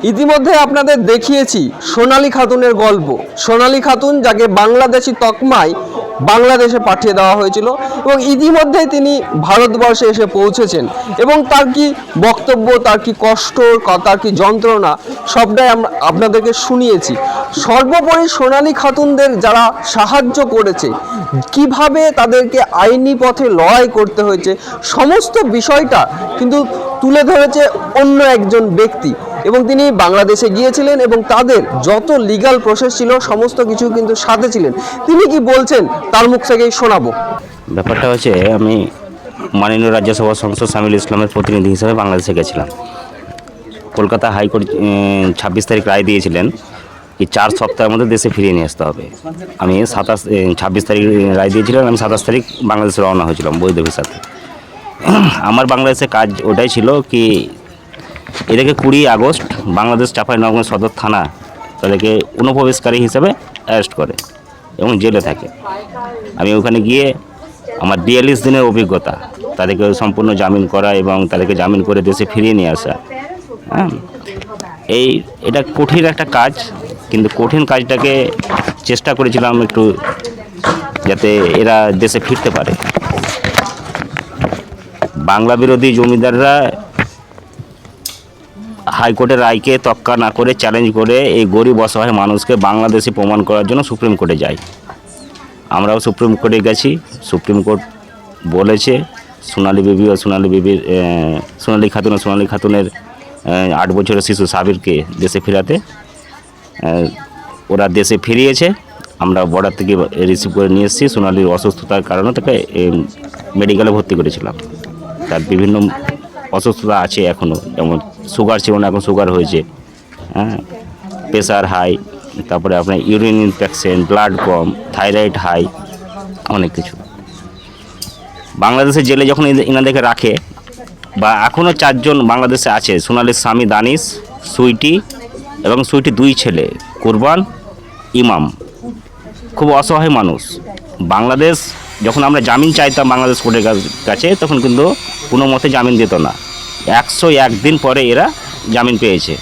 ইতিমধ্যে আপনাদের দেখিয়েছি সোনালী খাতুনের গল্প। সোনালী খাতুন যাকে বাংলাদেশি তকমায় বাংলাদেশে পাঠিয়ে দেওয়া হয়েছিল এবং ইতিমধ্যে তিনি ভারতবর্ষে এসে পৌঁছেছেন এবং তার কি বক্তব্য, তার কি কষ্ট, তার কি যন্ত্রণা সবটাই আমরা আপনাদেরকে শুনিয়েছি। সর্বোপরি সোনালী খাতুনদের যারা সাহায্য করেছে, কিভাবে তাদেরকে আইনি পথে লড়াই করতে হয়েছে, সমস্ত বিষয়টা কিন্তু তুলে ধরেছে অন্য একজন ব্যক্তি এবং তিনি বাংলাদেশে গিয়েছিলেন এবং তাদের যত লিগ্যাল প্রসেস ছিল সমস্ত কিছু কিন্তু সাথে ছিলেন। তিনি কি বলছেন তার মুখ থেকেই শোনাবো। ব্যাপারটা হচ্ছে, আমি মাননীয় রাজ্যসভা সংসদ সামিল ইসলামের প্রতিনিধি হিসেবে বাংলাদেশে গেছিলাম। কলকাতা হাইকোর্ট 26 তারিখ রায় দিয়েছিলেন কি 4 সপ্তাহের মধ্যে দেশে ফিরিয়ে নিয়ে আসতে হবে। আমি 26 তারিখ রায় দিয়েছিলেন, আমি 27 তারিখ বাংলাদেশে রওনা হয়েছিলাম বৈধ ভিসাতে। আমার বাংলাদেশে কাজ ওটাই ছিল কি এদেরকে 20 আগস্ট বাংলাদেশ চাঁপাইনবাবগঞ্জ সদর থানা তাদেরকে অনুপ্রবেশকারী হিসেবে অ্যারেস্ট করে এবং জেলে থাকে। আমি ওখানে গিয়ে আমার 42 দিনের অভিজ্ঞতা, তাদেরকে সম্পূর্ণ জামিন করা এবং তাদেরকে জামিন করে দেশে ফিরিয়ে নিয়ে আসা। হ্যাঁ, এটা কঠিন একটা কাজ, কিন্তু কঠিন কাজটাকে চেষ্টা করেছিলাম একটু যাতে এরা দেশে ফিরতে পারে। বাংলা বিরোধী জমিদাররা হাইকোর্টের রায়কে তোয়াক্কা না করে চ্যালেঞ্জ করে এই গরিব অসহায় মানুষকে বাংলাদেশি প্রমাণ করার জন্য সুপ্রিম কোর্টে যায়। আমরাও সুপ্রিম কোর্টে গেছি। সুপ্রিম কোর্ট বলেছে সোনালী খাতুনের 8 বছরের শিশু সাবিরকে দেশে ফেরাতে। ওরা দেশে ফিরিয়েছে। আমরা বর্ডার থেকে রিসিভ করে নিয়ে এসেছি। সোনালীর অসুস্থতার কারণে তাকে মেডিকেলে ভর্তি করেছিলাম। তার বিভিন্ন অসুস্থতা আছে এখনও, যেমন সুগার ছিল না, এখন সুগার হয়েছে। হ্যাঁ, প্রেশার হাই, তারপরে আপনার ইউরিন ইনফেকশন, ব্লাড কম, থাইরয়েড হাই, অনেক কিছু। বাংলাদেশের জেলে যখন এনাদেরকে রাখে, বা এখনও 4 জন বাংলাদেশে আছে, সোনালীর স্বামী দানিশ, সুইটি এবং সুইটি 2 ছেলে কুরবান, ইমাম, খুব অসহায় মানুষ। বাংলাদেশ যখন আমরা জামিন চাইতাম বাংলাদেশ কোর্টের কাছে, তখন কিন্তু কোনো মতে জামিন দিত না। 101 দিন পরে এরা জামিন পেয়েছে।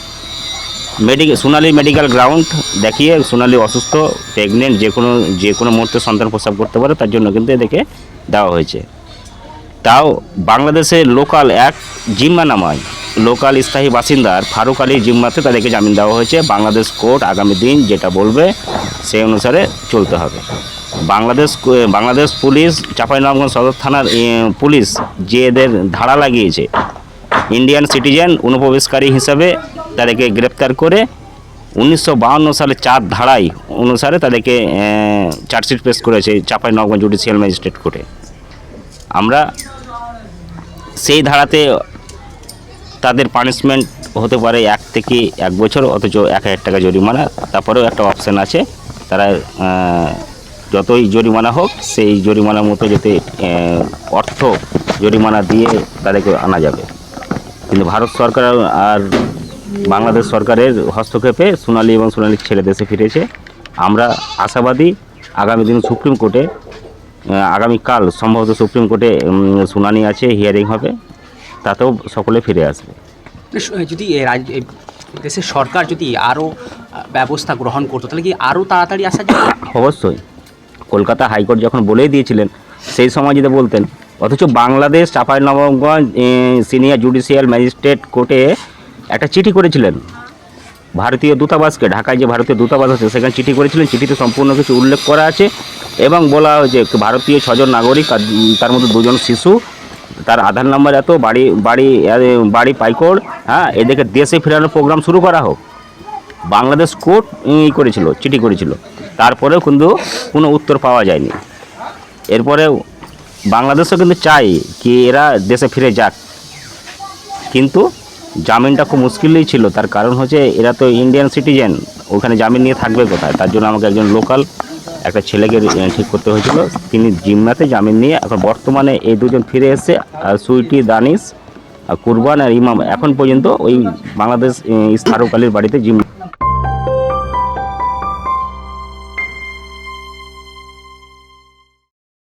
সোনালী মেডিকেল গ্রাউন্ড দেখিয়ে সোনালী অসুস্থ, প্রেগনেন্ট, যে কোনো মুহূর্তে সন্তান প্রসব করতে পারে, তার জন্য কিন্তু এদেরকে দেওয়া হয়েছে। তাও বাংলাদেশের লোকাল এক জিম্মা নামায় লোকাল স্থায়ী বাসিন্দার ফারুক আলীর জিম্মাতে তাদেরকে জামিন দেওয়া হয়েছে। বাংলাদেশ কোর্ট আগামী দিন যেটা বলবে সেই অনুসারে চলতে হবে। বাংলাদেশ পুলিশ, চাঁপাইনবাবগঞ্জ সদর থানার পুলিশ যে এদের ধারা লাগিয়েছে, ইন্ডিয়ান সিটিজেন অনুপ্রবেশকারী হিসাবে তাদেরকে গ্রেপ্তার করে 1952 সালে 4 ধারায় অনুসারে তাদেরকে চার্জশিট পেশ করেছে চাঁপাইনবাবগঞ্জ জুডিশিয়াল ম্যাজিস্ট্রেট কোর্টে। আমরা সেই ধারাতে তাদের পানিশমেন্ট হতে পারে 1 থেকে 1 বছর, অথচ 1000 টাকা জরিমানা। তারপরেও একটা অপশান আছে, তারা যতই জরিমানা হোক সেই জরিমানার মতো যাতে অর্থ জরিমানা দিয়ে তাদেরকে আনা যাবে। কিন্তু ভারত সরকার আর বাংলাদেশ সরকারের হস্তক্ষেপে সোনালী এবং সোনালীর ছেলে দেশে ফিরেছে। আমরা আশাবাদী আগামী দিন সুপ্রিম কোর্টে, আগামীকাল সম্ভবত সুপ্রিম কোর্টে শুনানি আছে, হিয়ারিং হবে, তাতেও সকলে ফিরে আসবে। যদি দেশের সরকার যদি আরও ব্যবস্থা গ্রহণ করতো, তাহলে কি আরও তাড়াতাড়ি আসা যায়? অবশ্যই। কলকাতা হাইকোর্ট যখন বলেই দিয়েছিলেন, সেই সময় যদি বলতেন, অথচ Bangladesh Chapainawabganj senior judicial magistrate কোর্টে একটা চিঠি করেছিলেন ভারতীয় দূতাবাসকে, ঢাকায় যে ভারতীয় দূতাবাস আছে সেখানে চিঠি করেছিলেন। চিঠিতে সম্পূর্ণ কিছু উল্লেখ করা আছে এবং বলা হয়েছে ভারতীয় 6 জন নাগরিক, তার মধ্যে 2 জন শিশু, তার আধার নাম্বার এত, বাড়ি পাইকোড়, হ্যাঁ, এদেরকে দেশে ফেরানোর প্রোগ্রাম শুরু করা হোক। বাংলাদেশ কোর্ট করেছিল, চিঠি করেছিল, তারপরেও কিন্তু কোনো উত্তর পাওয়া যায়নি। এরপরেও বাংলাদেশও কিন্তু চাই কি এরা দেশে ফিরে যাক, কিন্তু জামিনটা খুব মুশকিলই ছিল। তার কারণ হচ্ছে এরা তো ইন্ডিয়ান সিটিজেন, ওখানে জামিন নিয়ে থাকবে কোথায়? তার জন্য আমাকে একজন লোকাল একটা ছেলেকে ঠিক করতে হয়েছিল। তিনি জিম্মাতে জামিন নিয়ে এখন বর্তমানে এই 2 জন ফিরে এসেছে। আর সুইটি, দানিশ, কুরবান আর ইমাম এখন পর্যন্ত ওই বাংলাদেশ ফারুক আলীর বাড়িতে জিম্মা